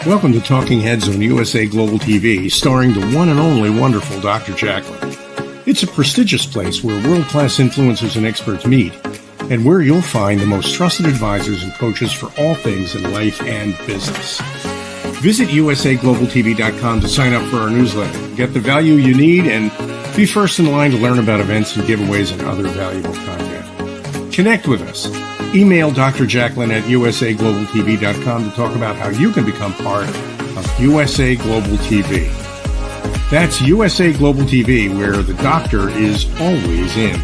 Welcome to Talking Heads on USA Global TV, starring the one and only wonderful Dr. JACALYN. It's a prestigious place where world-class influencers and experts meet, and where you'll find the most trusted advisors and coaches for all things in life and business. Visit usaglobaltv.com to sign up for our newsletter, get the value you need, and be first in line to learn about events and giveaways and other valuable content. Connect with us. Email Dr. JACALYN at usaglobaltv.com to talk about how you can become part of USA Global TV. That's USA Global TV, where the doctor is always in.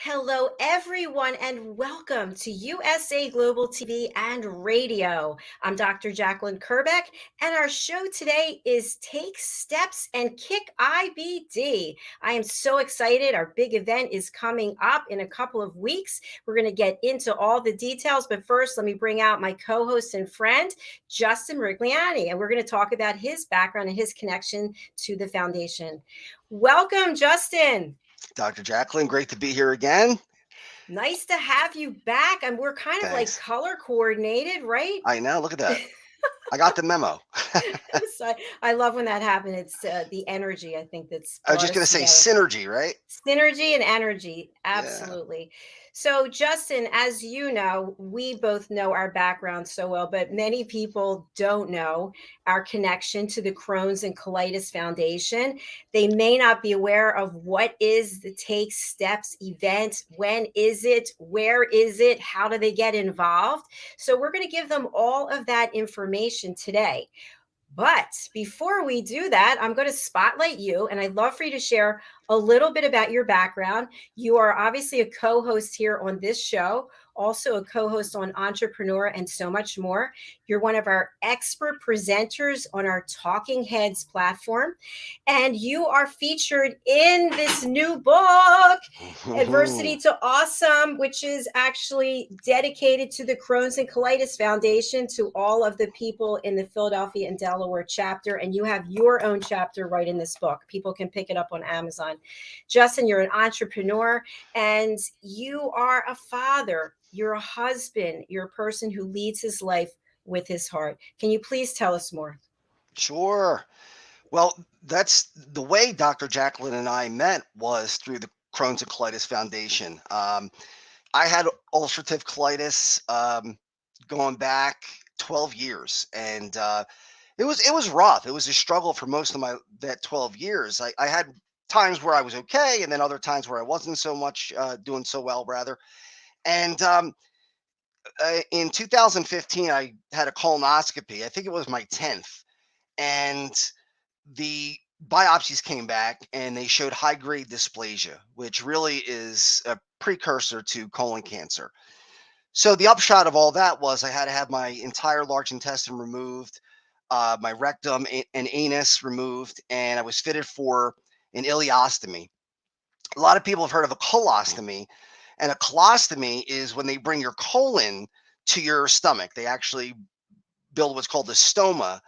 Hello, everyone, and welcome to USA Global TV and Radio. I'm Dr. JACALYN KERBECK, and our show today is Take Steps and Kick IBD. I am so excited. Our big event is coming up in a couple of weeks. We're going to get into all the details, but first, let me bring out my co-host and friend, Justin MIRIGLIANI, and we're going to talk about his background and his connection to the foundation. Welcome, Justin. Dr. JACALYN, great to be here again. Nice to have you back. And we're kind of like color coordinated, right? I know. Look at that. I got the memo. So I love when that happens. It's the energy, I think, that's. I was just going to say synergy, right? Synergy and energy. Absolutely. Yeah. So, Justin, as you know, we both know our background so well, but many people don't know our connection to the Crohn's and Colitis Foundation. They may not be aware of what is the Take Steps event, when is it, where is it, how do they get involved? So we're going to give them all of that information today. But before we do that, I'm going to spotlight you, and I'd love for you to share a little bit about your background. You are obviously a co-host here on this show, also a co-host on Entrepreneur and so much more. You're one of our expert presenters on our Talking Heads platform, and you are featured in this new book, Adversity to Awesome, which is actually dedicated to the Crohn's and Colitis Foundation, to all of the people in the Philadelphia and Delaware chapter, and you have your own chapter right in this book. People can pick it up on Amazon. Justin, you're an entrepreneur, and you are a father. You're a husband. You're a person who leads his life with his heart. Can you please tell us more? Sure. Well, that's the way Dr. JACALYN and I met, was through the Crohn's and Colitis Foundation. I had ulcerative colitis going back 12 years, and it was rough. It was a struggle for most of that 12 years. I had times where I was okay, and then other times where I wasn't so much doing so well, rather. And in 2015, I had a colonoscopy. I think it was my 10th. And the biopsies came back and they showed high-grade dysplasia, which really is a precursor to colon cancer. So the upshot of all that was I had to have my entire large intestine removed, my rectum and anus removed, and I was fitted for an ileostomy. A lot of people have heard of a colostomy. And a colostomy is when they bring your colon to your stomach. They actually build what's called a stoma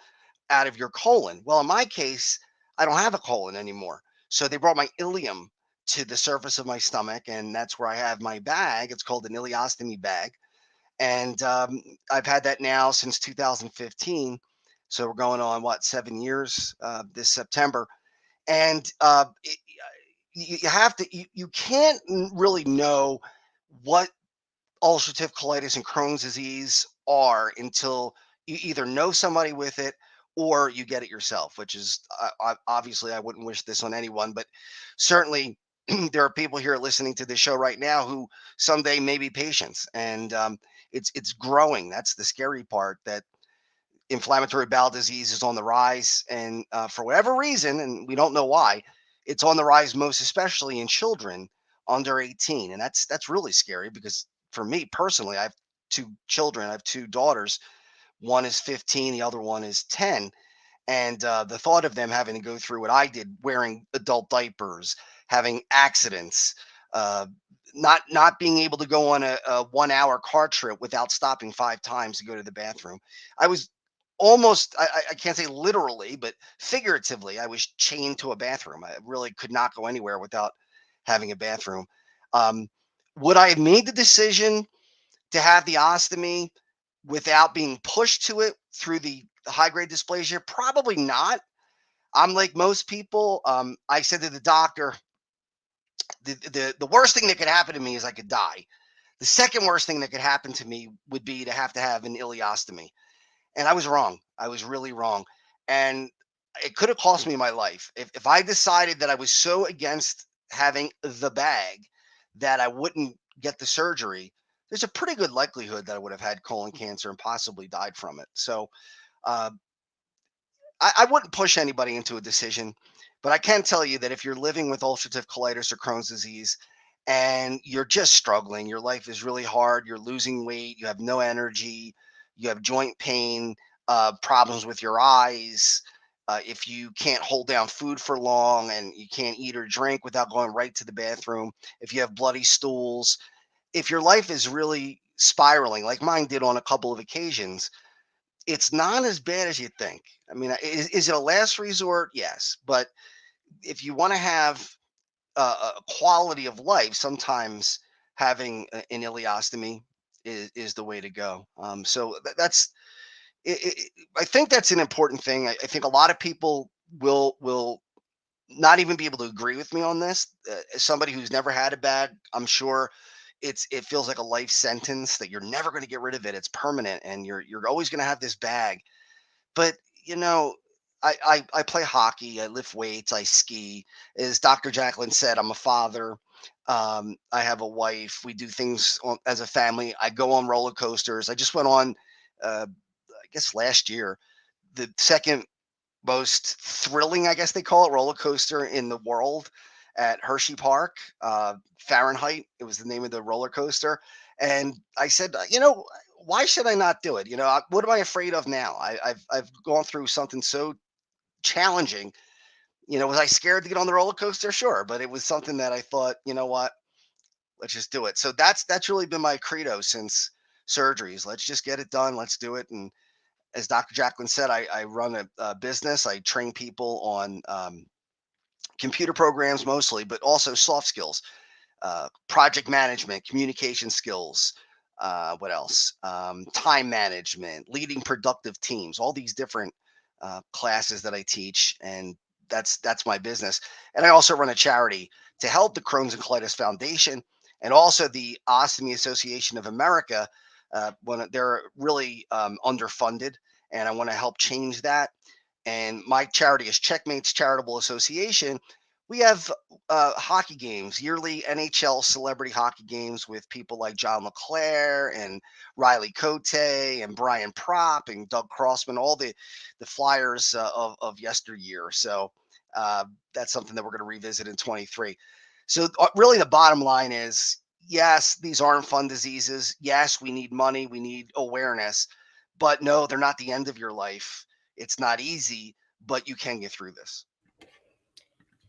out of your colon. Well, in my case, I don't have a colon anymore. So they brought my ileum to the surface of my stomach, and that's where I have my bag. It's called an ileostomy bag. And I've had that now since 2015. So we're going on, 7 years this September. And you can't really know what ulcerative colitis and Crohn's disease are until you either know somebody with it or you get it yourself, which is obviously, I wouldn't wish this on anyone, but certainly there are people here listening to this show right now who someday may be patients, and it's growing. That's the scary part, that inflammatory bowel disease is on the rise, and for whatever reason, and we don't know why, it's on the rise, most especially in children under 18. And that's really scary, because for me personally, I have two children. I have two daughters. One is 15, the other one is 10. And the thought of them having to go through what I did, wearing adult diapers, having accidents, not being able to go on a 1 hour car trip without stopping 5 times to go to the bathroom. I was almost, I can't say literally, but figuratively, I was chained to a bathroom. I really could not go anywhere without having a bathroom. Would I have made the decision to have the ostomy without being pushed to it through the high grade dysplasia, probably not. I'm like most people. I said to the doctor, the worst thing that could happen to me is I could die. The second worst thing that could happen to me would be to have an ileostomy. And I was wrong. I was really wrong. And it could have cost me my life. If I decided that I was so against having the bag that I wouldn't get the surgery, there's a pretty good likelihood that I would have had colon cancer and possibly died from it. So uh, I wouldn't push anybody into a decision, but I can tell you that if you're living with ulcerative colitis or Crohn's disease and you're just struggling, your life is really hard, you're losing weight, you have no energy, you have joint pain, problems with your eyes, if you can't hold down food for long and you can't eat or drink without going right to the bathroom, if you have bloody stools, if your life is really spiraling like mine did on a couple of occasions, it's not as bad as you think. I mean, is it a last resort? Yes. But if you want to have a quality of life, sometimes having an ileostomy is the way to go. So that's, I think that's an important thing. I think a lot of people will not even be able to agree with me on this. As somebody who's never had a bag, I'm sure it feels like a life sentence that you're never going to get rid of it. It's permanent, and you're always going to have this bag. But, you know, I play hockey, I lift weights, I ski. As Dr. JACALYN said, I'm a father. I have a wife. We do things as a family. I go on roller coasters. I just went on, I guess last year, the second most thrilling, I guess they call it, roller coaster in the world at Hershey Park, Fahrenheit. It was the name of the roller coaster. And I said, why should I not do it? What am I afraid of now? I've gone through something so challenging. Was I scared to get on the roller coaster? Sure, but it was something that I thought, you know what, let's just do it. So that's really been my credo since surgeries. Let's just get it done. Let's do it. And as Dr. JACALYN said, I run a business. I train people on computer programs mostly, but also soft skills, project management, communication skills. What else? Time management, leading productive teams. All these different classes that I teach, and that's my business. And I also run a charity to help the Crohn's and Colitis Foundation, and also the Ostomy Association of America. When they're really underfunded, and I want to help change that. And my charity is Checkmates Charitable Association. We have hockey games, yearly NHL celebrity hockey games with people like John LeClaire and Riley Cote and Brian Propp and Doug Crossman, all the Flyers of yesteryear. So that's something that we're going to revisit in 23. So really the bottom line is, yes, these aren't fun diseases. Yes, we need money. We need awareness. But no, they're not the end of your life. It's not easy, but you can get through this.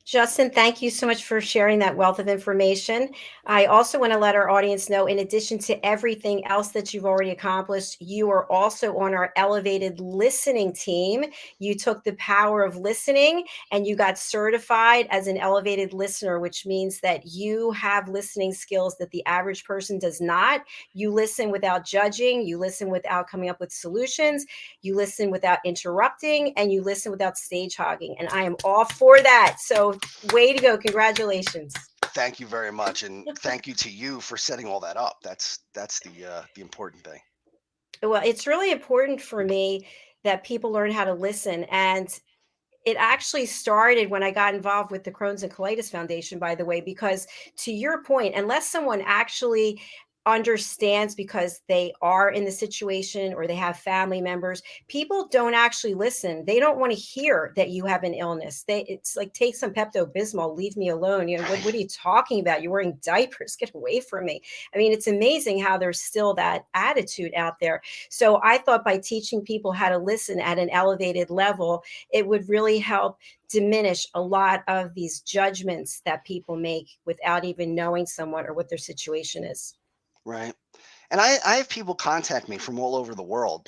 Justin, thank you so much for sharing that wealth of information. I also want to let our audience know, in addition to everything else that you've already accomplished, you are also on our elevated listening team. You took the power of listening and you got certified as an elevated listener, which means that you have listening skills that the average person does not. You listen without judging, you listen without coming up with solutions, you listen without interrupting, and you listen without stage hogging. And I am all for that. So way to go. Congratulations. Thank you very much. And thank you to you for setting all that up. That's the important thing. Well, it's really important for me that people learn how to listen. And it actually started when I got involved with the Crohn's and Colitis Foundation, by the way, because to your point, unless someone actually understands because they are in the situation or they have family members, people don't actually listen. They don't want to hear that you have an illness. It's like, take some Pepto-Bismol, leave me alone. What are you talking about? You're wearing diapers, get away from me. I mean, it's amazing how there's still that attitude out there. So I thought by teaching people how to listen at an elevated level, it would really help diminish a lot of these judgments that people make without even knowing someone or what their situation is. Right. And I have people contact me from all over the world,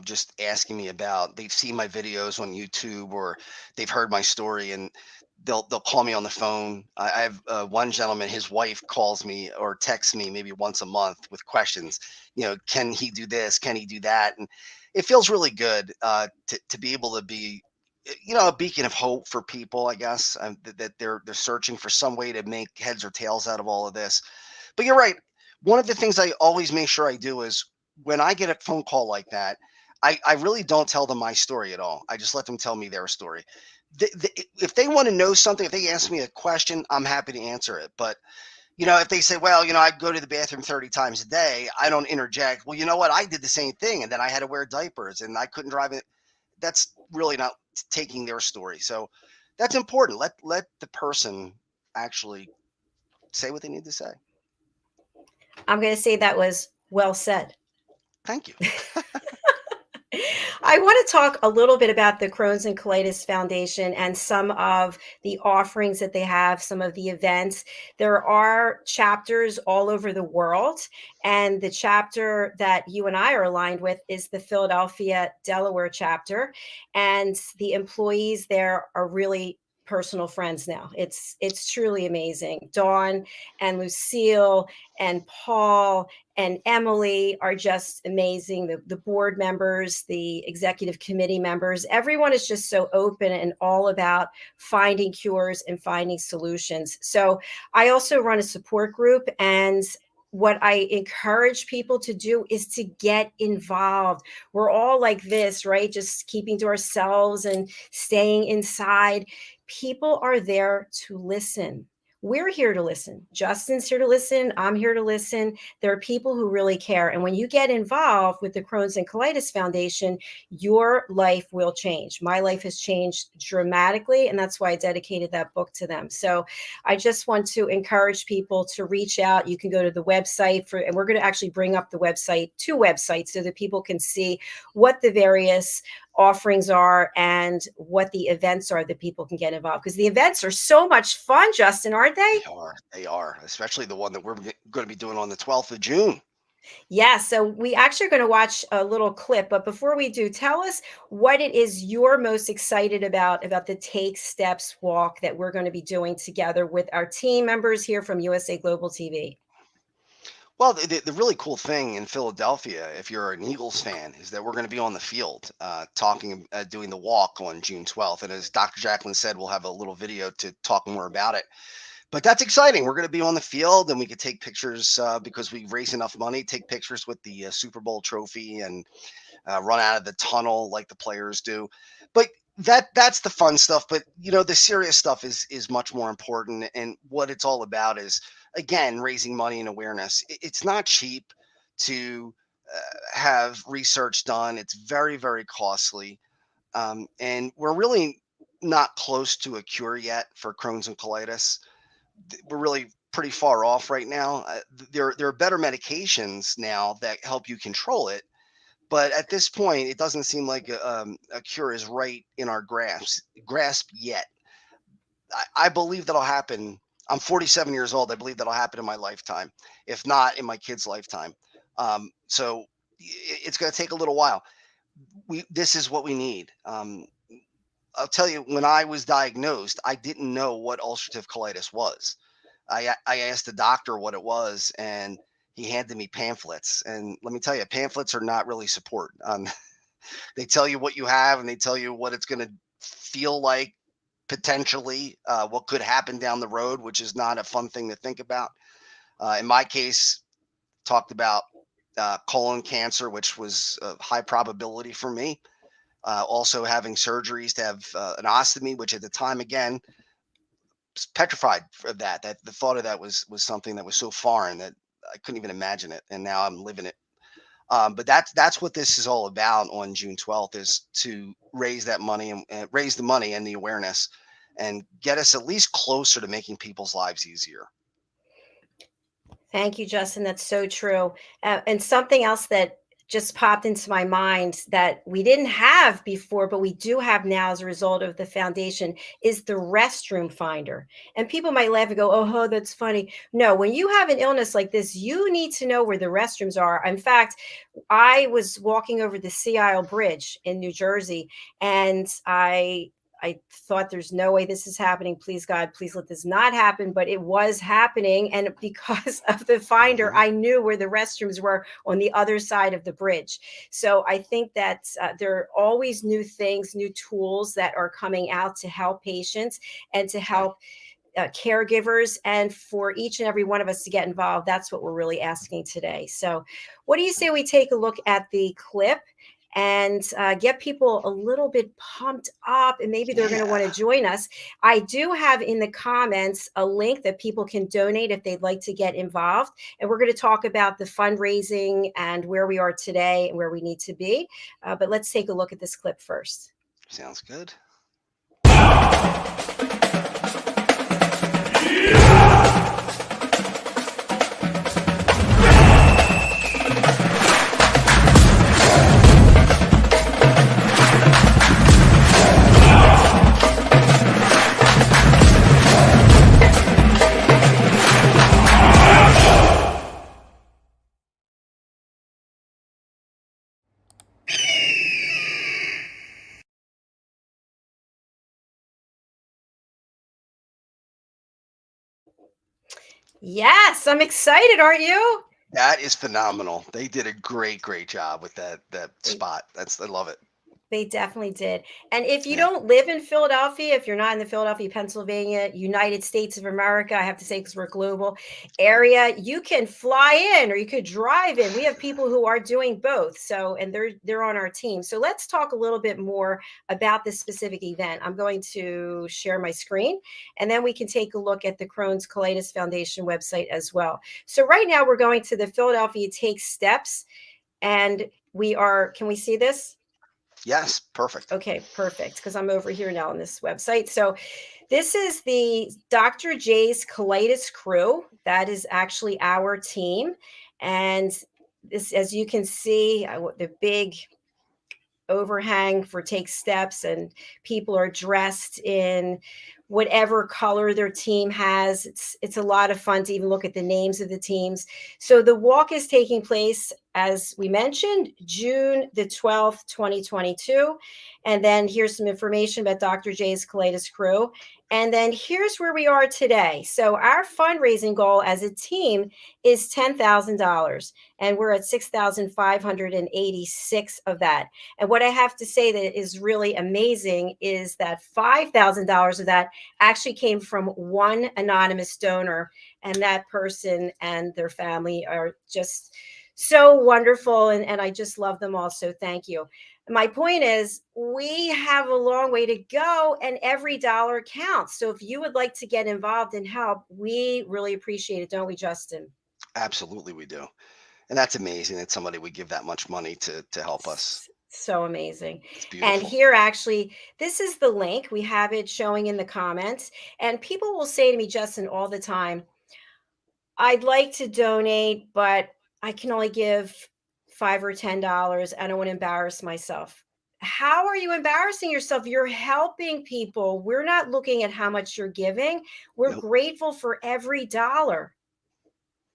just asking me about, they've seen my videos on YouTube or they've heard my story, and they'll call me on the phone. I have one gentleman, his wife calls me or texts me maybe once a month with questions. Can he do this? Can he do that? And it feels really good to be able to be, a beacon of hope for people, I guess, that they're searching for some way to make heads or tails out of all of this. But you're right. One of the things I always make sure I do is when I get a phone call like that, I really don't tell them my story at all. I just let them tell me their story. If they want to know something, if they ask me a question, I'm happy to answer it. But, if they say, well, I go to the bathroom 30 times a day, I don't interject. Well, you know what? I did the same thing. And then I had to wear diapers and I couldn't drive it. That's really not taking their story. So that's important. Let the person actually say what they need to say. I'm going to say that was well said. Thank you. I want to talk a little bit about the Crohn's and Colitis Foundation and some of the offerings that they have, some of the events. There are chapters all over the world, and the chapter that you and I are aligned with is the Philadelphia, Delaware chapter, and the employees there are really personal friends now. It's truly amazing. Dawn and Lucille and Paul and Emily are just amazing. The board members, the executive committee members, everyone is just so open and all about finding cures and finding solutions. So I also run a support group, and what I encourage people to do is to get involved. We're all like this, right? Just keeping to ourselves and staying inside. People are there to listen. We're here to listen. Justin's here to listen. I'm here to listen. There are people who really care. And when you get involved with the Crohn's and Colitis Foundation, your life will change. My life has changed dramatically, and that's why I dedicated that book to them. So I just want to encourage people to reach out. You can go to the website and we're going to actually bring up the website, 2 websites, so that people can see what the various offerings are and what the events are that people can get involved, because the events are so much fun, Justin, aren't they? They are, especially the one that we're going to be doing on the 12th of June. Yeah, so we actually are going to watch a little clip, but before we do, tell us what it is you're most excited about the Take Steps walk that we're going to be doing together with our team members here from USA Global TV. Well, the really cool thing in Philadelphia, if you're an Eagles fan, is that we're going to be on the field doing the walk on June 12th. And as Dr. JACALYN said, we'll have a little video to talk more about it. But that's exciting. We're going to be on the field, and we could take pictures because we raise enough money, take pictures with the Super Bowl trophy and run out of the tunnel like the players do. But that's the fun stuff. But, the serious stuff is much more important. And what it's all about is, again, raising money and awareness. It's not cheap to have research done. It's very, very costly. And we're really not close to a cure yet for Crohn's and colitis. We're really pretty far off right now. There are better medications now that help you control it. But at this point, it doesn't seem like a cure is right in our grasp yet. I believe that'll happen. I'm 47 years old. I believe that'll happen in my lifetime, if not in my kid's lifetime. So it's going to take a little while. This is what we need. I'll tell you, when I was diagnosed, I didn't know what ulcerative colitis was. I asked the doctor what it was, and he handed me pamphlets. And let me tell you, pamphlets are not really support. They tell you what you have, and they tell you what it's going to feel like, potentially, what could happen down the road, which is not a fun thing to think about. In my case, talked about colon cancer, which was a high probability for me. Also having surgeries to have an ostomy, which at the time, again, was petrified for that the thought of that was something that was so foreign that I couldn't even imagine it. And now I'm living it. But that's what this is all about on June 12th, is to raise that money and raise the money and the awareness and get us at least closer to making people's lives easier. Thank you, Justin. That's so true. And something else that just popped into my mind that we didn't have before, but we do have now as a result of the foundation, is the restroom finder. And people might laugh and go, oh, that's funny. No, when you have an illness like this, you need to know where the restrooms are. In fact, I was walking over the Sea Isle Bridge in New Jersey, and I I thought there's no way this is happening. Please, God, please let this not happen. But it was happening. And because of the finder, I knew where the restrooms were on the other side of the bridge. So I think that there are always new things, new tools that are coming out to help patients and to help caregivers, and for each and every one of us to get involved. That's what we're really asking today. So what do you say we take a look at the clip and get people a little bit pumped up, and maybe they're going to want to join us. I do have in the comments a link that people can donate if they'd like to get involved. And we're going to talk about the fundraising and where we are today and where we need to be. But let's take a look at this clip first. Sounds good. Yes, I'm excited. Aren't you? That is phenomenal. They did a great job with that spot. I love it. They definitely did. And if you don't live in Philadelphia, if you're not in the Philadelphia, Pennsylvania, United States of America, I have to say, because we're global area, you can fly in or you could drive in. We have people who are doing both. So, and they're on our team. So let's talk a little bit more about this specific event. I'm going to share my screen, and then we can take a look at the Crohn's Colitis Foundation website as well. So right now we're going to the Philadelphia Take Steps, and can we see this? Yes, perfect. Okay, perfect. Because I'm over here now on this website. So this is the Dr. J's Colitis crew. That is actually our team. And this, as you can see, the big overhang for Take Steps, and people are dressed in whatever color their team has. It's a lot of fun to even look at the names of the teams. So the walk is taking place, as we mentioned, June the 12th, 2022. And then here's some information about Dr. J's Colitis crew. And then here's where we are today. So our fundraising goal as a team is $10,000, and we're at 6,586 of that. And what I have to say that is really amazing is that $5,000 of that actually came from one anonymous donor, and that person and their family are just so wonderful, and I just love them all. So thank you. My point is, we have a long way to go, and every dollar counts. So if you would like to get involved and help, we really appreciate it, don't we, Justin? Absolutely, we do. And that's amazing that somebody would give that much money to help us. So amazing. It's beautiful. And here, actually, this is the link. We have it showing in the comments. And people will say to me, Justin, all the time, I'd like to donate, but I can only give $5 or $10. I don't want to embarrass myself. How are you embarrassing yourself? You're helping people. We're not looking at how much you're giving. We're grateful for every dollar.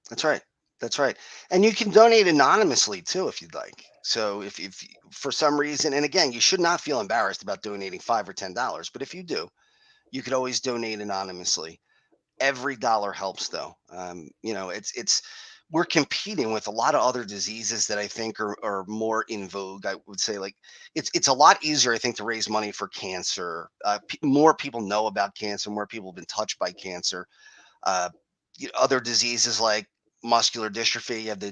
That's right. That's right. And you can donate anonymously too, if you'd like. So if for some reason, and again, you should not feel embarrassed about donating $5 or $10, but if you do, you could always donate anonymously. Every dollar helps, though. We're competing with a lot of other diseases that I think are more in vogue. I would say, like, it's a lot easier, I think, to raise money for cancer. More people know about cancer. More people have been touched by cancer. Other diseases like muscular dystrophy. You have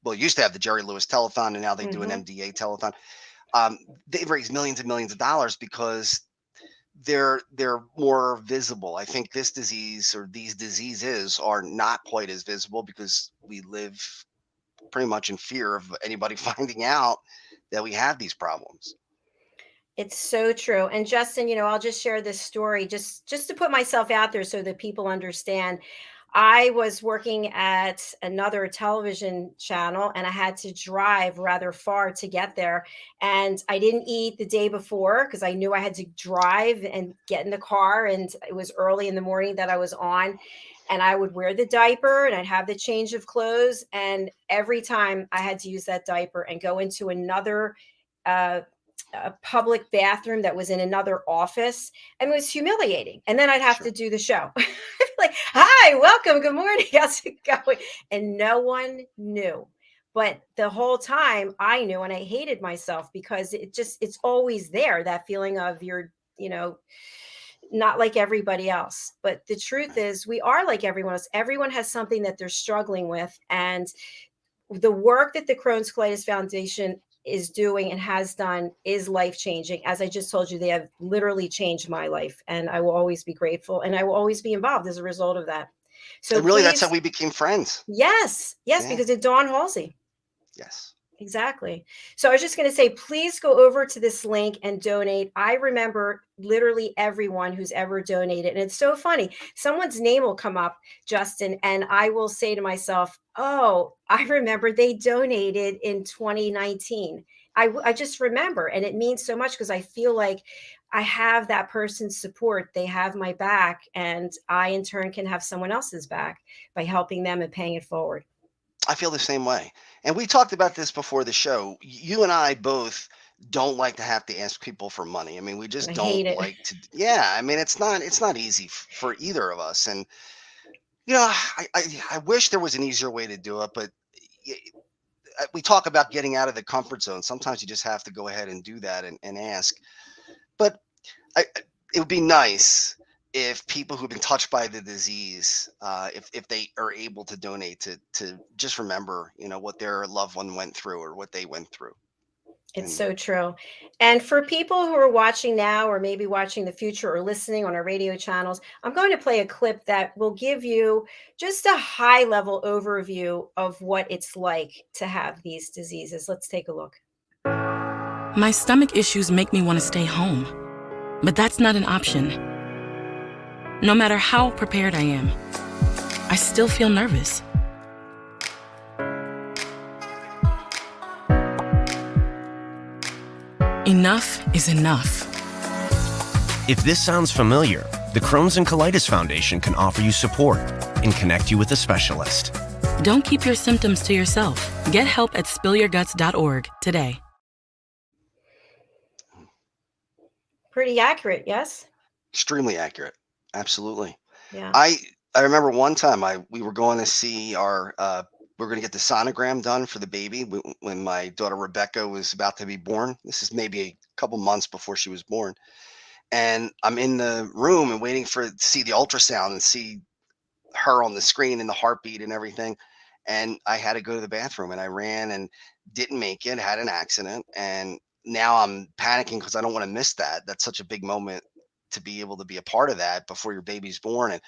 well, used to have the Jerry Lewis telethon, and now they do an MDA telethon. They've raised millions and millions of dollars because they're more visible. I think this disease, or these diseases, are not quite as visible because we live pretty much in fear of anybody finding out that we have these problems. It's so true. And Justin, I'll just share this story just to put myself out there so that people understand. I was working at another television channel, and I had to drive rather far to get there. And I didn't eat the day before because I knew I had to drive and get in the car. And it was early in the morning that I was on. And I would wear the diaper, and I'd have the change of clothes. And every time I had to use that diaper and go into another a public bathroom that was in another office. And it was humiliating. And then I'd have Sure. to do the show. I'd be like, hi, welcome, good morning, how's it going? And no one knew. But the whole time I knew, and I hated myself because it's always there, that feeling of you're, not like everybody else. But the truth Right. is, we are like everyone else. Everyone has something that they're struggling with. And the work that the Crohn's Colitis Foundation is doing and has done is life changing. As I just told you, they have literally changed my life, and I will always be grateful and I will always be involved as a result of that. So And really, that's how please, we became friends. yes, yes, Yeah. because of Dawn Halsey. Yes. Exactly. So I was just going to say, please go over to this link and donate. I remember literally everyone who's ever donated. And it's so funny. Someone's name will come up, Justin, and I will say to myself, oh, I remember they donated in 2019. I just remember. And it means so much because I feel like I have that person's support. They have my back. And I, in turn, can have someone else's back by helping them and paying it forward. I feel the same way. And we talked about this before the show. You and I both don't like to have to ask people for money. I mean, we just I don't hate it. like to. Yeah, I mean, it's not easy for either of us. And you know, I wish there was an easier way to do it, but y- we talk about getting out of the comfort zone. Sometimes you just have to go ahead and do that and ask. But it would be nice if people who've been touched by the disease, if they are able to donate to just remember, what their loved one went through or what they went through. It's And so true. And for people who are watching now or maybe watching the future or listening on our radio channels, I'm going to play a clip that will give you just a high level overview of what it's like to have these diseases. Let's take a look. My stomach issues make me want to stay home, but that's not an option. No matter how prepared I am, I still feel nervous. Enough is enough. If this sounds familiar, the Crohn's and Colitis Foundation can offer you support and connect you with a specialist. Don't keep your symptoms to yourself. Get help at spillyourguts.org today. Pretty accurate, yes? extremely accurate. Absolutely. Yeah. I remember one time we were going to see we were going to get the sonogram done for the baby when my daughter Rebecca was about to be born. This is maybe a couple months before she was born. And I'm in the room and waiting to see the ultrasound and see her on the screen and the heartbeat and everything. And I had to go to the bathroom and I ran and didn't make it, had an accident. And now I'm panicking because I don't want to miss that. That's such a big moment to be able to be a part of that before your baby's born. And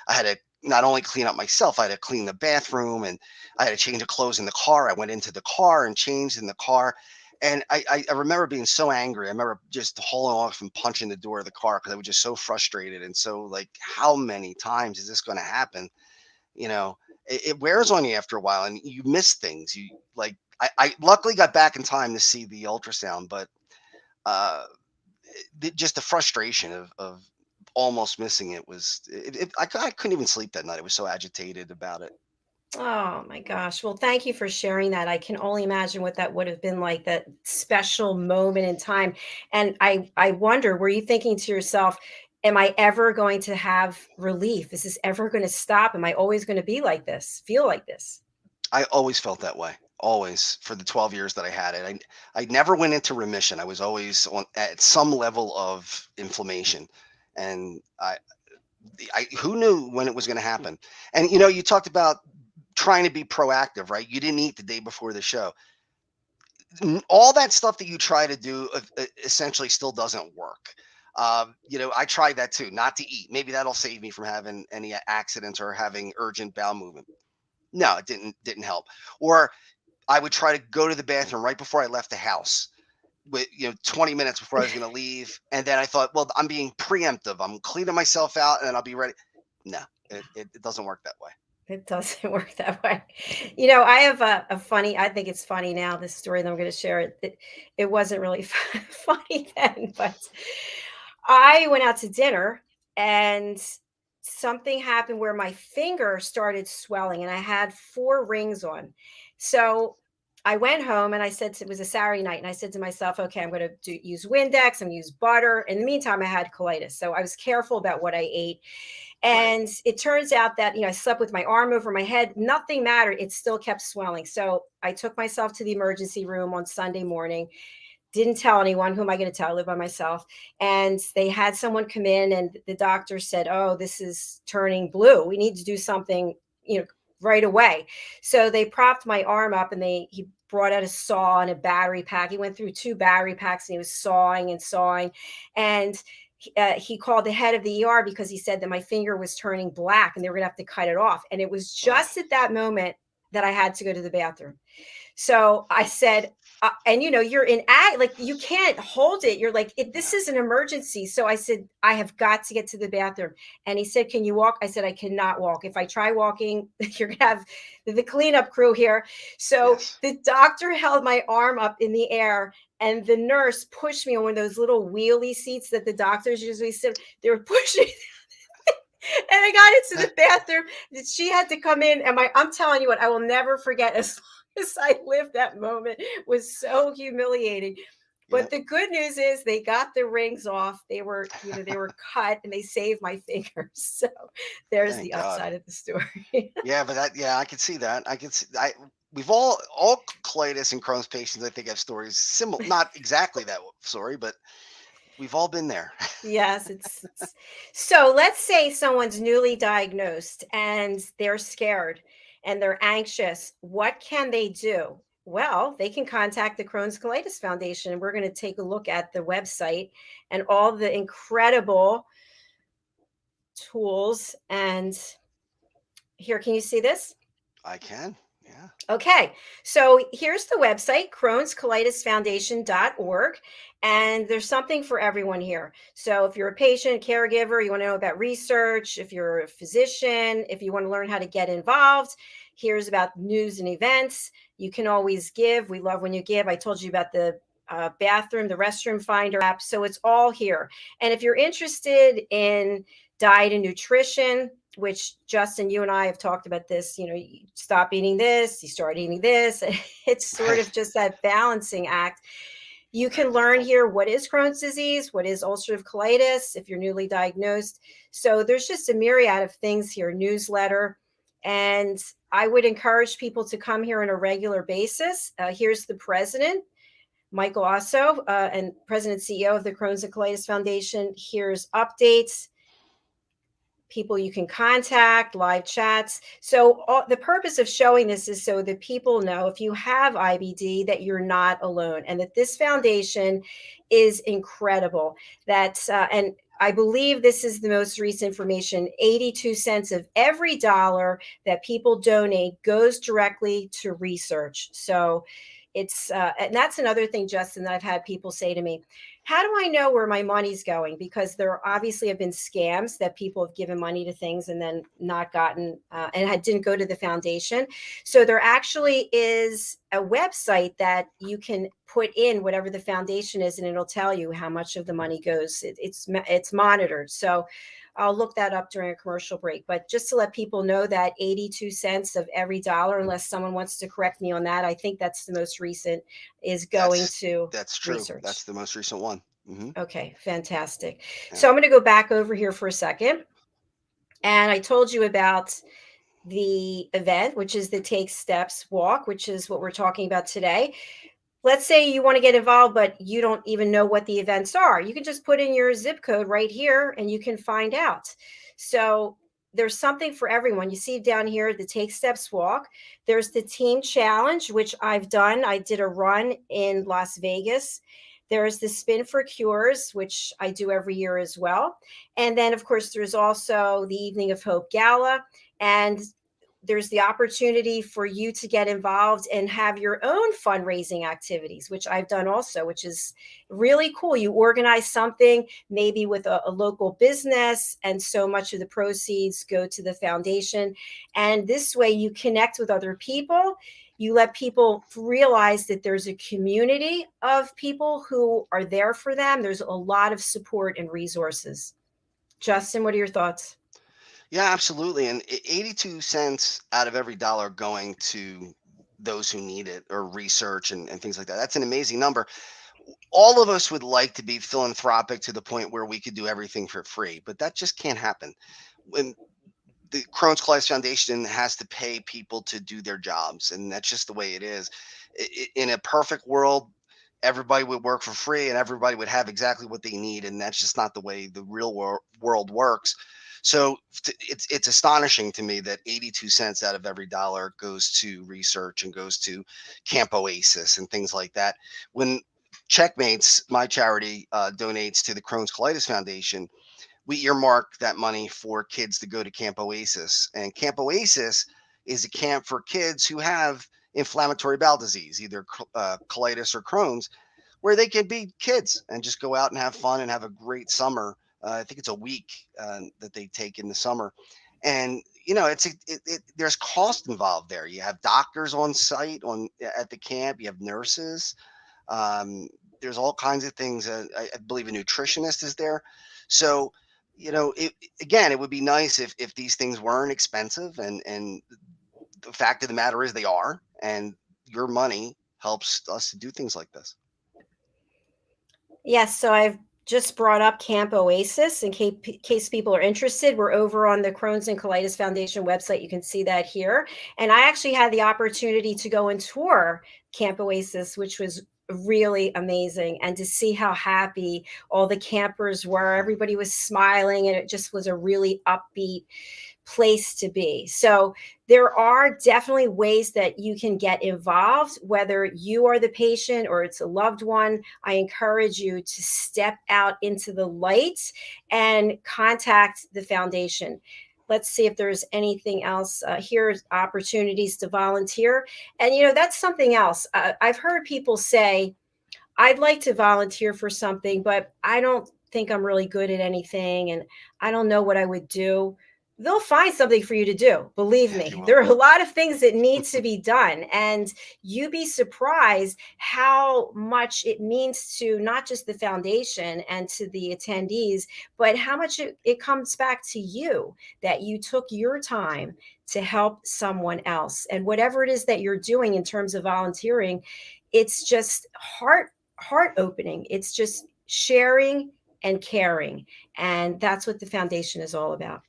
I had to not only clean up myself, I had to clean the bathroom and I had to change the clothes in the car. I went into the car and changed in the car. And I remember being so angry. I remember just hauling off and punching the door of the car because I was just so frustrated and so like, how many times is this going to happen? You know, it wears on you after a while and you miss things. You like, I luckily got back in time to see the ultrasound, but uh, just the frustration of almost missing it I couldn't even sleep that night. I was so agitated about it. Oh my gosh. Well, thank you for sharing that. I can only imagine what that would have been like, that special moment in time. And I wonder, were you thinking to yourself, am I ever going to have relief? Is this ever going to stop? Am I always going to be like this? Feel like this? I always felt that way. Always for the 12 years that I had it. I never went into remission. I was always on at some level of inflammation. And I who knew when it was going to happen? And you talked about trying to be proactive, right? You didn't eat the day before the show. All that stuff that you try to do essentially still doesn't work. I tried that too, not to eat. Maybe that'll save me from having any accidents or having urgent bowel movement. No, it didn't help. Or I would try to go to the bathroom right before I left the house with 20 minutes before I was going to leave, and then I thought, well, I'm being preemptive. I'm cleaning myself out, and then I'll be ready. No, it doesn't work that way. It doesn't work that way. I have a funny, I think it's funny now, this story that I'm going to share. It wasn't really funny then, but I went out to dinner and something happened where my finger started swelling and I had 4 rings on. So I went home and I said, it was a Saturday night, and I said to myself, okay, I'm going to use Windex, I'm going to use butter. In the meantime, I had colitis. So I was careful about what I ate. Right. And it turns out that, I slept with my arm over my head. Nothing mattered. It still kept swelling. So I took myself to the emergency room on Sunday morning. Didn't tell anyone. Who am I going to tell? I live by myself. And they had someone come in, and the doctor said, oh, this is turning blue. We need to do something, right away. So they propped my arm up, and he brought out a saw and a battery pack. He went through 2 battery packs, and he was sawing and sawing. And he called the head of the ER because he said that my finger was turning black and they were going to have to cut it off. And it was just at that moment that I had to go to the bathroom. So I said, and you're in like you can't hold it. You're like, this is an emergency. So I said, I have got to get to the bathroom. And he said, can you walk? I said, I cannot walk. If I try walking, you're going to have the cleanup crew here. So the doctor held my arm up in the air, and the nurse pushed me on one of those little wheelie seats that the doctors usually sit. They were pushing. And I got into the bathroom. She had to come in. And I'm telling you what, I will never forget as long as I lived. That moment was so humiliating. But the good news is they got the rings off. They were, they were cut, and they saved my fingers. So there's the upside of the story. Yeah, but I can see that. I can see. We've all colitis and Crohn's patients, I think, have stories similar. Not exactly that story, but we've all been there. Yes, it's so let's say someone's newly diagnosed and they're scared and they're anxious. What can they do? Well, they can contact the Crohn's Colitis Foundation. We're going to take a look at the website and all the incredible tools. And here, can you see this? I can. Yeah. Okay. So here's the website, Crohn'sColitisFoundation.org. And there's something for everyone here. So if you're a patient, caregiver, you want to know about research, if you're a physician, if you want to learn how to get involved, here's about news and events. You can always give. We love when you give. I told you about the bathroom, the restroom finder app. So it's all here. And if you're interested in diet and nutrition, which Justin, you and I have talked about this, you stop eating this, you start eating this. It's sort of just that balancing act. You can learn here what is Crohn's disease, what is ulcerative colitis if you're newly diagnosed. So there's just a myriad of things here, newsletter. And I would encourage people to come here on a regular basis. Here's the president, Michael Osso, and president CEO of the Crohn's and Colitis Foundation. Here's updates, people you can contact, live chats. So the purpose of showing this is so that people know if you have IBD that you're not alone, and that this foundation is incredible. That's and I believe this is the most recent information. 82 cents of every dollar that people donate goes directly to research. So it's and that's another thing, Justin, that I've had people say to me, how do I know where my money's going? Because there obviously have been scams that people have given money to things and then not gotten and didn't go to the foundation. So there actually is a website that you can put in whatever the foundation is, and it'll tell you how much of the money goes. It's monitored. So I'll look that up during a commercial break. But just to let people know that 82 cents of every dollar, unless someone wants to correct me on that, I think that's the most recent, is going to That's true. research. That's the most recent one. Mm-hmm. Okay, fantastic. Yeah. So I'm going to go back over here for a second. And I told you about the event, which is the Take Steps Walk, which is what we're talking about today. Let's say you want to get involved, but you don't even know what the events are. You can just put in your zip code right here and you can find out. So there's something for everyone. You see down here, the Take Steps Walk. There's the Team Challenge, which I've done. I did a run in Las Vegas. There's the Spin for Cures, which I do every year as well. And then, of course, there's also the Evening of Hope Gala. And there's the opportunity for you to get involved and have your own fundraising activities, which I've done also, which is really cool. You organize something maybe with a local business, and so much of the proceeds go to the foundation. And this way you connect with other people. You let people realize that there's a community of people who are there for them. There's a lot of support and resources. Justin, what are your thoughts? Yeah, absolutely. And 82 cents out of every dollar going to those who need it, or research and things like that. That's an amazing number. All of us would like to be philanthropic to the point where we could do everything for free, but that just can't happen. When the Crohn's Colitis Foundation has to pay people to do their jobs, and that's just the way it is. In a perfect world, everybody would work for free and everybody would have exactly what they need, and that's just not the way the real world works. So it's astonishing to me that 82 cents out of every dollar goes to research and goes to Camp Oasis and things like that. When Checkmates, my charity, donates to the Crohn's Colitis Foundation, we earmark that money for kids to go to Camp Oasis. And Camp Oasis is a camp for kids who have inflammatory bowel disease, either colitis or Crohn's, where they can be kids and just go out and have fun and have a great summer. I think it's a week that they take in the summer. And there's cost involved there. You have doctors on site at the camp. You have nurses. There's all kinds of things. I believe a nutritionist is there. So, it would be nice if these things weren't expensive, and the fact of the matter is they are, and your money helps us to do things like this. Yes, so I've just brought up Camp Oasis in case people are interested. We're over on the Crohn's and Colitis Foundation website. You can see that here. And I actually had the opportunity to go and tour Camp Oasis, which was really amazing, and to see how happy all the campers were. Everybody was smiling, and it just was a really upbeat place to be. So there are definitely ways that you can get involved, whether you are the patient or it's a loved one. I encourage you to step out into the light and contact the foundation. Let's see if there's anything else. Here's opportunities to volunteer. And, that's something else. I've heard people say, I'd like to volunteer for something, but I don't think I'm really good at anything, and I don't know what I would do. They'll find something for you to do. Believe me, there are a lot of things that need to be done. And you'd be surprised how much it means to not just the foundation and to the attendees, but how much it comes back to you, that you took your time to help someone else. And whatever it is that you're doing in terms of volunteering, it's just heart opening. It's just sharing and caring. And that's what the foundation is all about.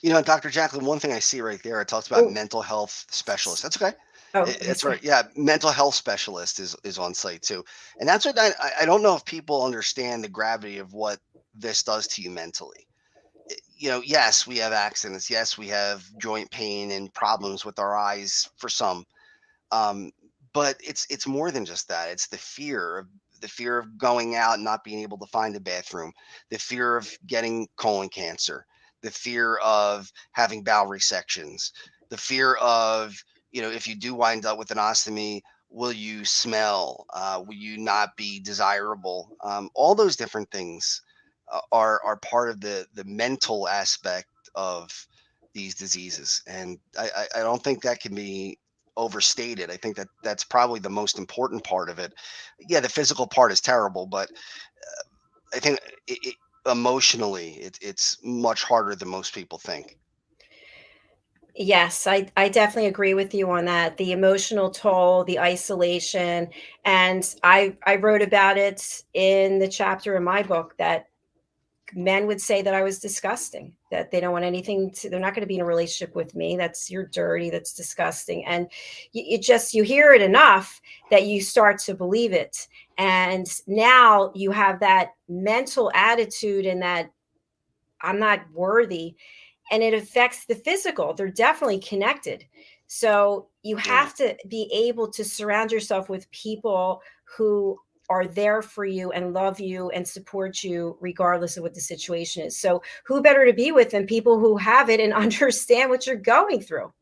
Dr. JACALYN, one thing I see right there, it talks about mental health specialist. That's okay. Oh, that's right. Yeah. Mental health specialist is on site too. And that's what I don't know if people understand the gravity of what this does to you mentally. Yes, we have accidents. Yes, we have joint pain and problems with our eyes for some. But it's more than just that. It's the fear of going out and not being able to find a bathroom, the fear of getting colon cancer, the fear of having bowel resections, the fear of, if you do wind up with an ostomy, will you smell? Will you not be desirable? All those different things are part of the mental aspect of these diseases. And I don't think that can be overstated. I think that's probably the most important part of it. Yeah, the physical part is terrible, but I think emotionally it's much harder than most people think. Yes, I definitely agree with you on that. The emotional toll, the isolation, and I wrote about it in the chapter in my book that men would say that I was disgusting, that they don't want they're not going to be in a relationship with me. You're dirty, that's disgusting. And you hear it enough that you start to believe it. And now you have that mental attitude and that I'm not worthy, and it affects the physical. They're definitely connected. So you have to be able to surround yourself with people who are there for you and love you and support you regardless of what the situation is. So who better to be with than people who have it and understand what you're going through?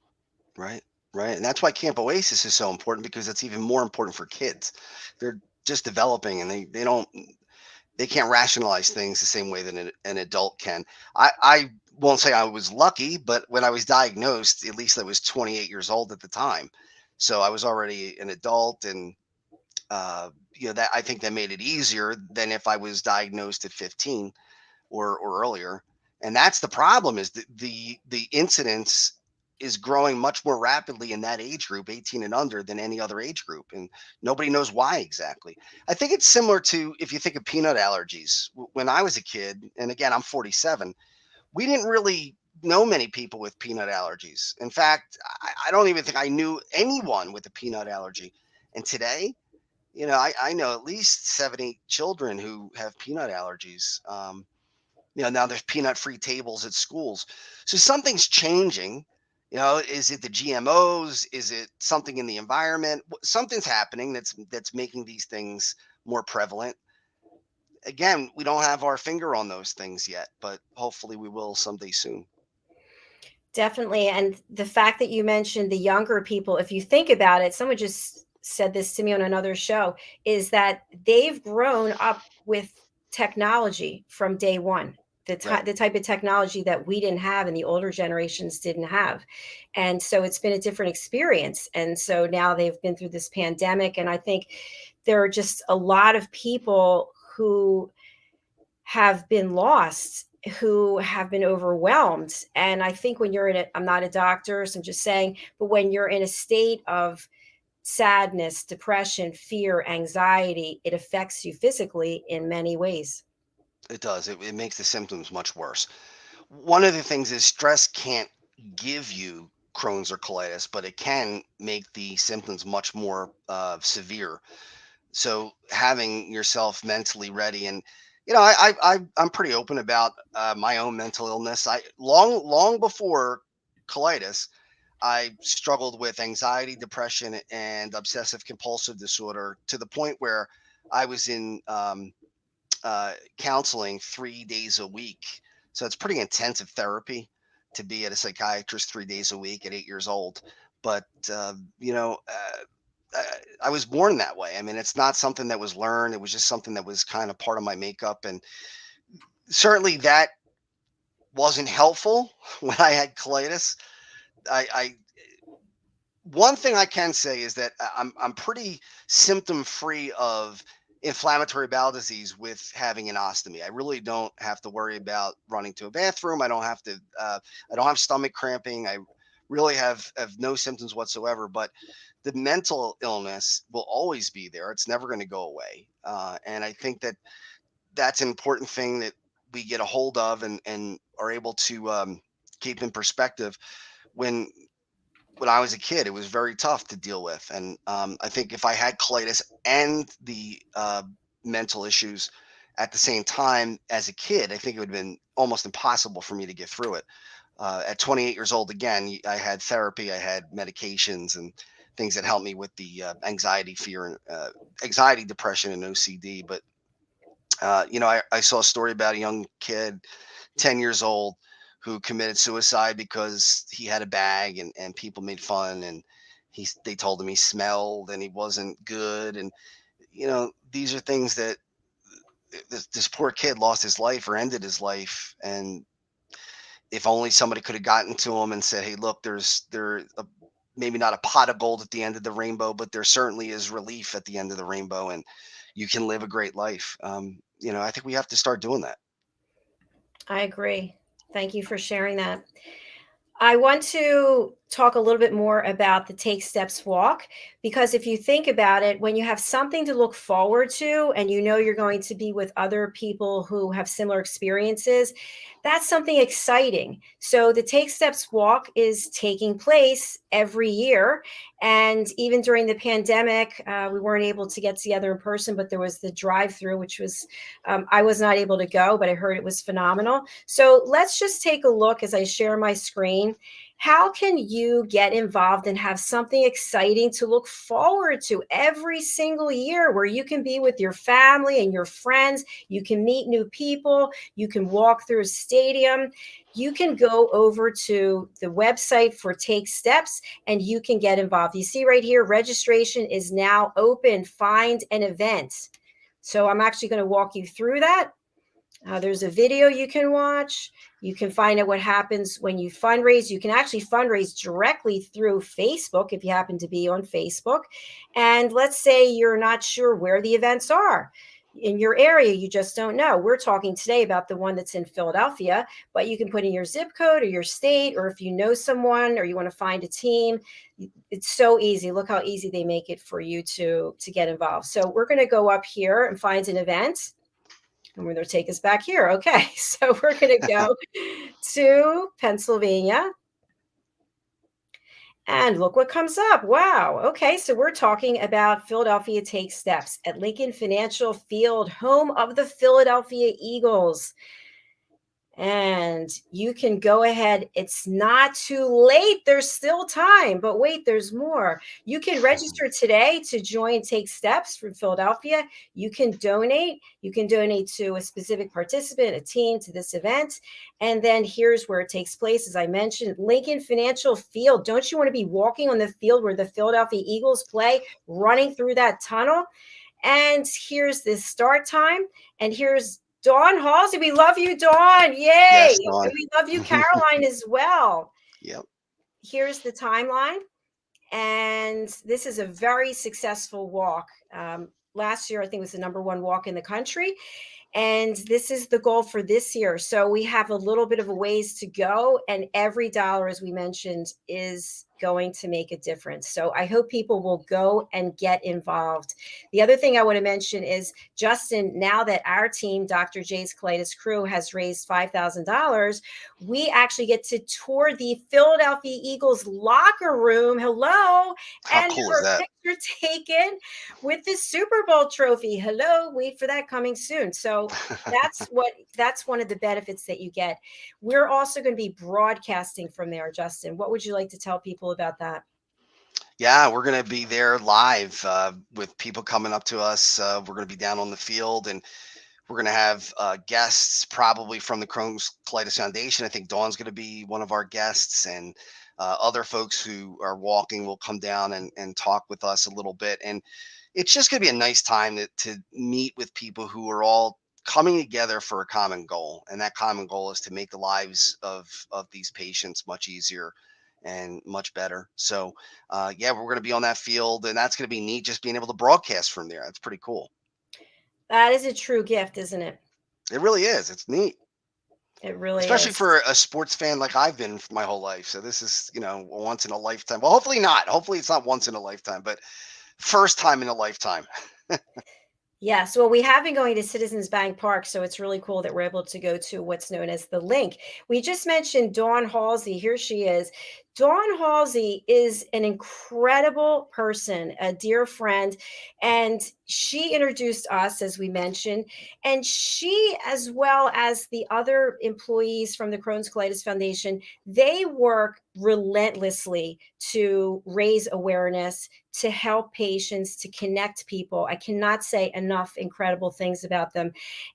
Right. And that's why Camp Oasis is so important, because it's even more important for kids. They're just developing, and they can't rationalize things the same way that an adult can. I won't say I was lucky, but when I was diagnosed, at least I was 28 years old at the time. So I was already an adult, and that I think that made it easier than if I was diagnosed at 15 or earlier. And that's the problem, is the incidence is growing much more rapidly in that age group, 18 and under, than any other age group. And nobody knows why exactly. I think it's similar to if you think of peanut allergies. When I was a kid, and again, I'm 47, we didn't really know many people with peanut allergies. In fact, I don't even think I knew anyone with a peanut allergy. And today, I know at least 7, 8 children who have peanut allergies. Now there's peanut-free tables at schools. So something's changing. Is it the GMOs? Is it something in the environment? Something's happening that's making these things more prevalent. Again, we don't have our finger on those things yet, but hopefully we will someday soon. Definitely. And the fact that you mentioned the younger people, if you think about it, someone just said this to me on another show, is that they've grown up with technology from day one. Right. The type of technology that we didn't have and the older generations didn't have. And so it's been a different experience. And so now they've been through this pandemic. And I think there are just a lot of people who have been lost, who have been overwhelmed. And I think when you're in it, I'm not a doctor, so I'm just saying, but when you're in a state of sadness, depression, fear, anxiety, it affects you physically in many ways. It does. It makes the symptoms much worse. One of the things is stress can't give you Crohn's or colitis, but it can make the symptoms much more severe. So having yourself mentally ready, and I'm pretty open about my own mental illness. I long before colitis, I struggled with anxiety, depression, and obsessive compulsive disorder, to the point where I was in counseling 3 days a week. So it's pretty intensive therapy to be at a psychiatrist 3 days a week at 8 years old. But I was born that way. I mean, it's not something that was learned. It was just something that was kind of part of my makeup. And certainly that wasn't helpful when I had colitis. One thing I can say is that I'm pretty symptom free of inflammatory bowel disease with having an ostomy. I really don't have to worry about running to a bathroom. I don't have to. I don't have stomach cramping. I really have no symptoms whatsoever. But the mental illness will always be there. It's never going to go away. And I think that that's an important thing that we get a hold of and are able to keep in perspective. When I was a kid, it was very tough to deal with. And I think if I had colitis and the mental issues at the same time as a kid, I think it would have been almost impossible for me to get through it. At 28 years old, again, I had therapy, I had medications and things that helped me with the anxiety, fear, and anxiety, depression, and OCD. But, I saw a story about a young kid, 10 years old, who committed suicide because he had a bag and people made fun, and they told him he smelled and he wasn't good. And, these are things that this poor kid lost his life or ended his life. And if only somebody could have gotten to him and said, hey, look, there's maybe not a pot of gold at the end of the rainbow, but there certainly is relief at the end of the rainbow, and you can live a great life. I think we have to start doing that. I agree. Thank you for sharing that. I want to talk a little bit more about the Take Steps walk, because if you think about it, when you have something to look forward to and you're going to be with other people who have similar experiences, that's something exciting. So the Take Steps walk is taking place every year. And even during the pandemic, we weren't able to get together in person, but there was the drive-through, which was, I was not able to go, but I heard it was phenomenal. So let's just take a look as I share my screen. How can you get involved and have something exciting to look forward to every single year, where you can be with your family and your friends, you can meet new people, you can walk through a stadium, you can go over to the website for Take Steps and you can get involved. You see right here, registration is now open, find an event. So I'm actually going to walk you through that. There's a video you can watch. You can find out what happens when you fundraise. You can actually fundraise directly through Facebook if you happen to be on Facebook. And let's say you're not sure where the events are. in your area, you just don't know. We're talking today about the one that's in Philadelphia, but you can put in your zip code or your state, or if you know someone or you want to find a team, it's so easy. Look how easy they make it for you to get involved. So we're going to go up here and find an event. And we're going to take us back here. Okay, so we're going to go to Pennsylvania. And look what comes up. Wow. Okay. So we're talking about Philadelphia Takes Steps at Lincoln Financial Field, home of the Philadelphia Eagles. And you can go ahead. It's not too late. There's still time, but wait, there's more. You can register today to join Take Steps from Philadelphia. You can donate. You can donate to a specific participant, a team, to this event. And then here's where it takes place. As I mentioned, Lincoln Financial Field. Don't you want to be walking on the field where the Philadelphia Eagles play, running through that tunnel? And here's the start time. And here's Dawn Halsey. We love you, Dawn. Yay. Yes, Dawn. And we love you, Caroline, as well. Yep. Here's the timeline. And this is a very successful walk. Last year, I think, was the #1 walk in the country. And this is the goal for this year. So we have a little bit of a ways to go. And every dollar, as we mentioned, is going to make a difference. So I hope people will go and get involved. The other thing I want to mention is, Justin, now that our team, Dr. J's Colitis Crew, has raised $5,000, we actually get to tour the Philadelphia Eagles locker room. Hello. How and cool is that? Picture taken with the Super Bowl trophy. Hello. Wait for that coming soon. So that's one of the benefits that you get. We're also going to be broadcasting from there. Justin, what would you like to tell people about that? Yeah, we're going to be there live with people coming up to us. We're going to be down on the field, and we're going to have guests probably from the Crohn's Colitis Foundation. I think Dawn's going to be one of our guests, and other folks who are walking will come down and talk with us a little bit. And it's just going to be a nice time to meet with people who are all coming together for a common goal. And that common goal is to make the lives of these patients much easier and much better. So yeah, we're going to be on that field, and that's going to be neat, just being able to broadcast from there. That's pretty cool. That is a true gift, isn't it? It really is. It's neat. It really Especially is. for a sports fan like I've been for my whole life. So this is, a once in a lifetime. Well, hopefully not. Hopefully it's not once in a lifetime, but first time in a lifetime. Yes. Well, we have been going to Citizens Bank Park, so it's really cool that we're able to go to what's known as the Link. We just mentioned Dawn Halsey. Here she is. Dawn Halsey is an incredible person, a dear friend, and she introduced us, as we mentioned, and she, as well as the other employees from the Crohn's Colitis Foundation, they work relentlessly to raise awareness, to help patients, to connect people. I cannot say enough incredible things about them.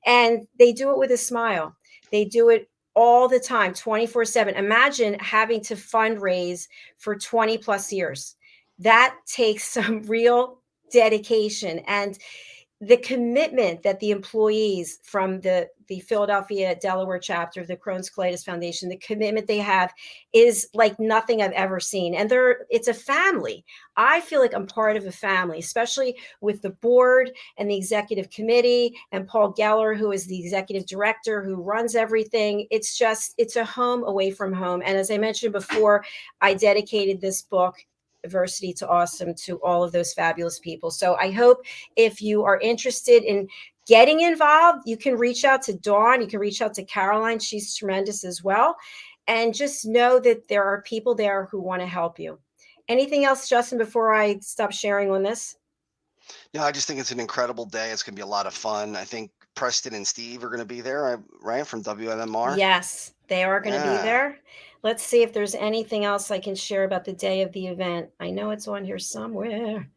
And they do it with a smile. They do it all the time, 24/7. Imagine having to fundraise for 20 plus years. That takes some real dedication, and the commitment that the employees from the Philadelphia, Delaware chapter of the Crohn's Colitis Foundation, the commitment they have is like nothing I've ever seen. And it's a family. I feel like I'm part of a family, especially with the board and the executive committee and Paul Geller, who is the executive director, who runs everything. It's a home away from home. And as I mentioned before, I dedicated this book, Adversity to Awesome, to all of those fabulous people. So I hope if you are interested in getting involved, you can reach out to Dawn. You can reach out to Caroline. She's tremendous as well. And just know that there are people there who want to help you. Anything else, Justin, before I stop sharing on this? No, I just think it's an incredible day. It's going to be a lot of fun. I think Preston and Steve are going to be there, right? From WMMR. Yes, they are going to be there. Let's see if there's anything else I can share about the day of the event. I know it's on here somewhere.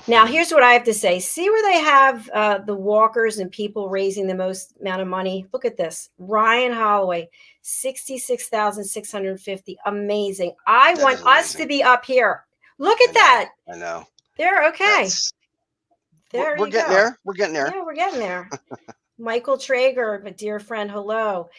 Now, here's what I have to say. See where they have the walkers and people raising the most amount of money? Look at this. Ryan Holloway, $66,650. Amazing. I want us to be up here. Look at that. I know. They're okay. We're getting there. We're getting there. Yeah, we're getting there. Michael Traeger, a dear friend. Hello.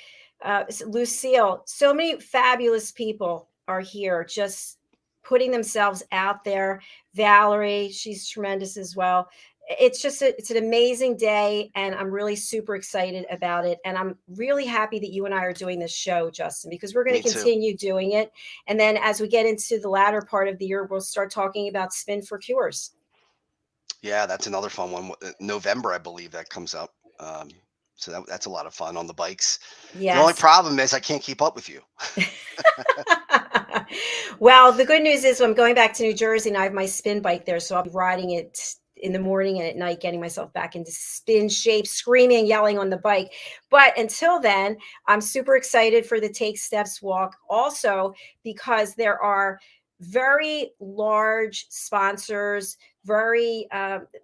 Lucille. So many fabulous people are here, just putting themselves out there. Valerie, she's tremendous as well. it's an amazing day, and I'm really super excited about it. And I'm really happy that you and I are doing this show, Justin, because we're going Me to too. continue doing it. And then as we get into the latter part of the year, we'll start talking about Spin for Cures. Yeah, that's another fun one. November, I believe that comes up. So that's a lot of fun on the bikes. The only Yes. problem is I can't keep up with you. Well, the good news is I'm going back to New Jersey and I have my spin bike there. So I'll be riding it in the morning and at night, getting myself back into spin shape, screaming and yelling on the bike. But until then, I'm super excited for the Take Steps walk. Also, because there are very large sponsors, very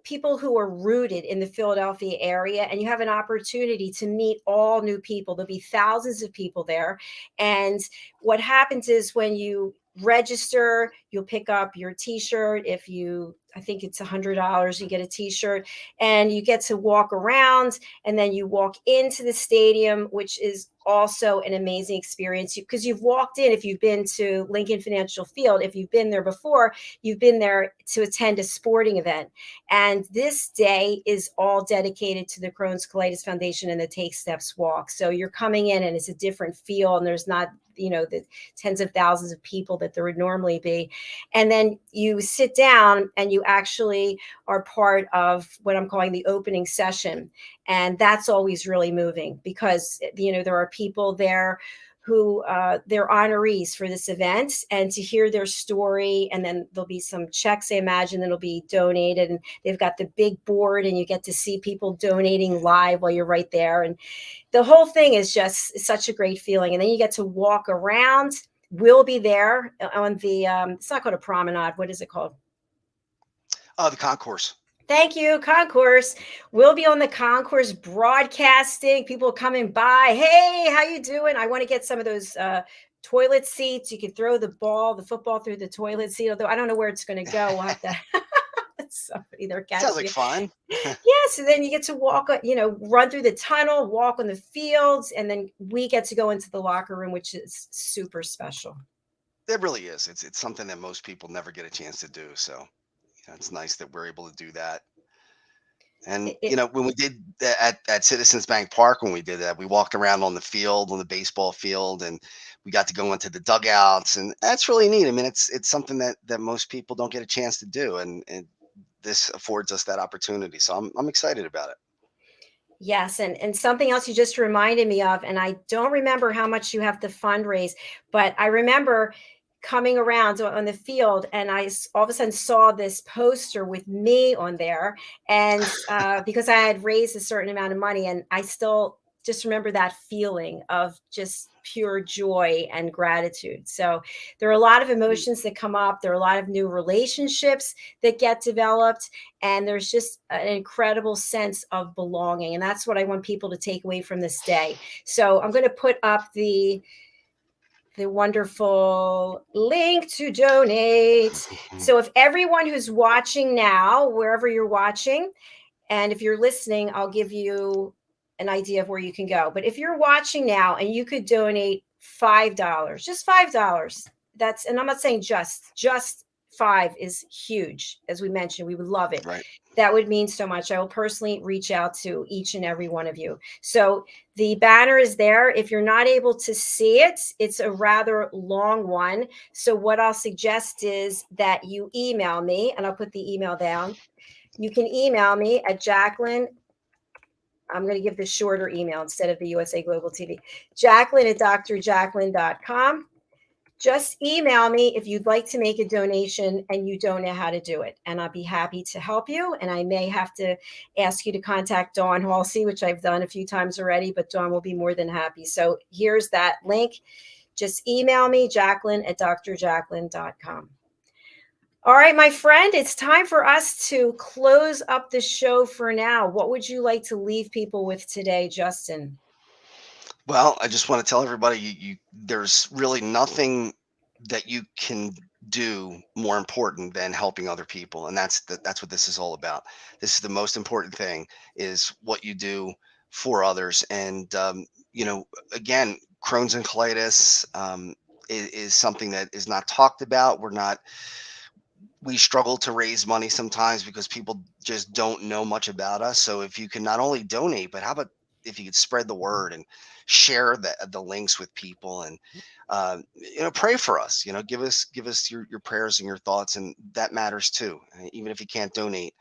people who are rooted in the Philadelphia area, and you have an opportunity to meet all new people. There'll be thousands of people there. And what happens is when you register, you'll pick up your t-shirt. If you, I think it's $100, you get a t-shirt, and you get to walk around, and then you walk into the stadium, which is also an amazing experience because you've walked in. If you've been to Lincoln Financial Field, if you've been there before, you've been there to attend a sporting event. And this day is all dedicated to the Crohn's Colitis Foundation and the Take Steps walk. So you're coming in and it's a different feel, and there's not, the tens of thousands of people that there would normally be. And then you sit down and you actually are part of what I'm calling the opening session. And that's always really moving because, there are people there who they're honorees for this event, and to hear their story. And then there'll be some checks, I imagine, that'll be donated, and they've got the big board and you get to see people donating live while you're right there. And the whole thing is just such a great feeling. And then you get to walk around. We'll be there on the, it's not called a promenade. What is it called? The concourse. Thank you, concourse. We'll be on the concourse broadcasting, people coming by. Hey, how you doing? I want to get some of those toilet seats. You can throw the football through the toilet seat, although I don't know where it's going to go. We'll have to somebody there catch Sounds like you. fun. Yeah, so then you get to walk, run through the tunnel, walk on the fields, and then we get to go into the locker room, which is super special. It really is. It's something that most people never get a chance to do. So it's nice that we're able to do that. And when we did that at Citizens Bank Park, when we did that, we walked around on the field, on the baseball field, and we got to go into the dugouts, and that's really neat. I mean, it's something that most people don't get a chance to do, and this affords us that opportunity. So I'm excited about it. Yes, and something else you just reminded me of, and I don't remember how much you have to fundraise, but I remember coming around on the field, and I all of a sudden saw this poster with me on there, and because I had raised a certain amount of money, and I still just remember that feeling of just pure joy and gratitude. So there are a lot of emotions that come up. There are a lot of new relationships that get developed, and there's just an incredible sense of belonging. And that's what I want people to take away from this day. So I'm going to put up the wonderful link to donate. So if everyone who's watching now, wherever you're watching, and if you're listening, I'll give you an idea of where you can go. But if you're watching now and you could donate $5, just $5, and I'm not saying just 5 is huge. As we mentioned, we would love it. Right. That would mean so much. I will personally reach out to each and every one of you. So the banner is there. If you're not able to see it, it's a rather long one. So what I'll suggest is that you email me, and I'll put the email down. You can email me at JACALYN. I'm going to give the shorter email instead of the USA Global TV. JACALYN at drjacalyn.com. Just email me if you'd like to make a donation and you don't know how to do it. And I'll be happy to help you. And I may have to ask you to contact Dawn Halsey, which I've done a few times already, but Dawn will be more than happy. So here's that link. Just email me, JACALYN at drjacalyn.com. All right, my friend, it's time for us to close up the show for now. What would you like to leave people with today, Justin? Well, I just want to tell everybody there's really nothing that you can do more important than helping other people, and that's what this is all about. This is the most important thing, is what you do for others. And again, Crohn's and colitis is something that is not talked about. we struggle to raise money sometimes because people just don't know much about us. So if you can not only donate, but how about if you could spread the word and share the links with people, and pray for us. Give us your prayers and your thoughts, and that matters too. Even if you can't donate,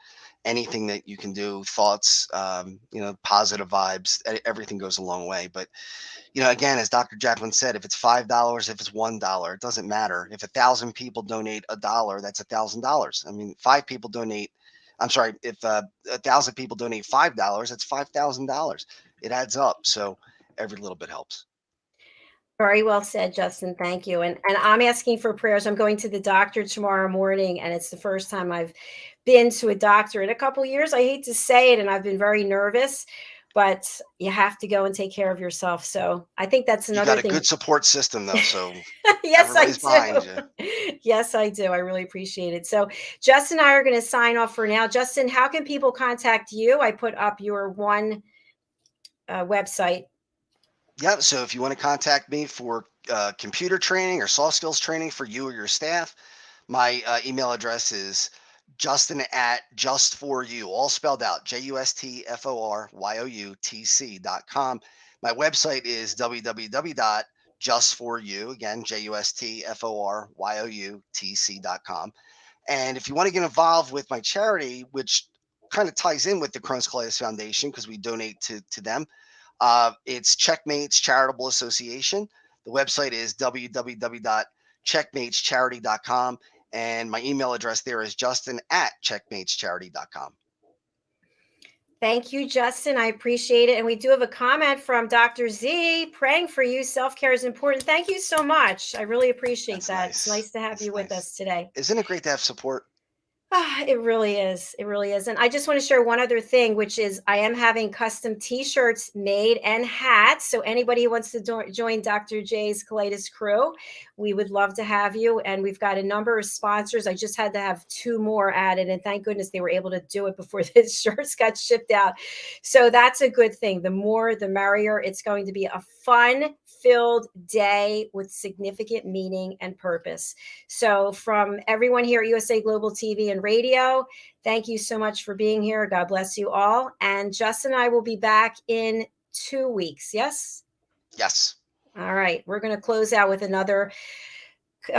anything that you can do, thoughts, positive vibes, everything goes a long way. But again, as Dr. JACALYN said, if it's $5, if it's $1, it doesn't matter. If 1,000 people donate $1, that's $1,000. I mean, if 1,000 people donate $5, that's $5,000. It adds up. So every little bit helps. Very well said, Justin. Thank you. And I'm asking for prayers. I'm going to the doctor tomorrow morning, and it's the first time I've been to a doctor in a couple of years. I hate to say it, and I've been very nervous, but you have to go and take care of yourself. So I think that's another thing. You got a good support system, though. So yes, I do. Behind you. Yes, I do. I really appreciate it. So Justin and I are going to sign off for now. Justin, how can people contact you? I put up your one website. Yeah. So if you want to contact me for computer training or soft skills training for you or your staff, my email address is Justin@justforyou, all spelled out, JUSTFORYOUTC.com. My website is www.justforyou, again, JUSTFORYOUTC.com. And if you want to get involved with my charity, which kind of ties in with the Crohn's Colitis Foundation because we donate to them, it's Checkmates Charitable Association. The website is www.checkmatescharity.com. And my email address there is justin@checkmatescharity.com. Thank you, Justin. I appreciate it. And we do have a comment from Dr. Z. Praying for you. Self-care is important. Thank you so much. I really appreciate that. Nice. It's nice to have you with us today. Isn't it great to have support? It really is. It really is. And I just want to share one other thing, which is I am having custom t-shirts made and hats. So anybody who wants to join Dr. J's Colitis crew, we would love to have you. And we've got a number of sponsors. I just had to have 2 more added. And thank goodness they were able to do it before the shirts got shipped out. So that's a good thing. The more, the merrier. It's going to be a fun-filled day with significant meaning and purpose. So from everyone here at USA Global TV and Radio, thank you so much for being here. God bless you all. And Justin and I will be back in 2 weeks. Yes? Yes. All right. We're going to close out with another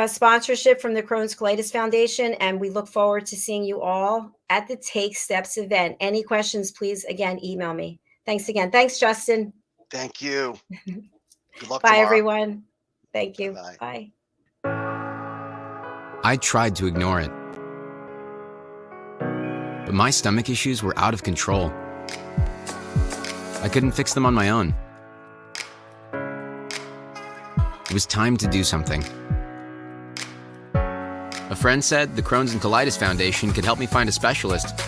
sponsorship from the Crohn's Colitis Foundation. And we look forward to seeing you all at the Take Steps event. Any questions, please, again, email me. Thanks again. Thanks, Justin. Thank you. Good luck. Bye, tomorrow. Everyone. Thank you. Bye-bye. I tried to ignore it, but my stomach issues were out of control. I couldn't fix them on my own. It was time to do something. A friend said the Crohn's and Colitis Foundation could help me find a specialist.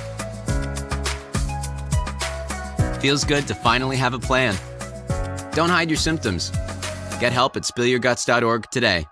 Feels good to finally have a plan. Don't hide your symptoms. Get help at spillyourguts.org today.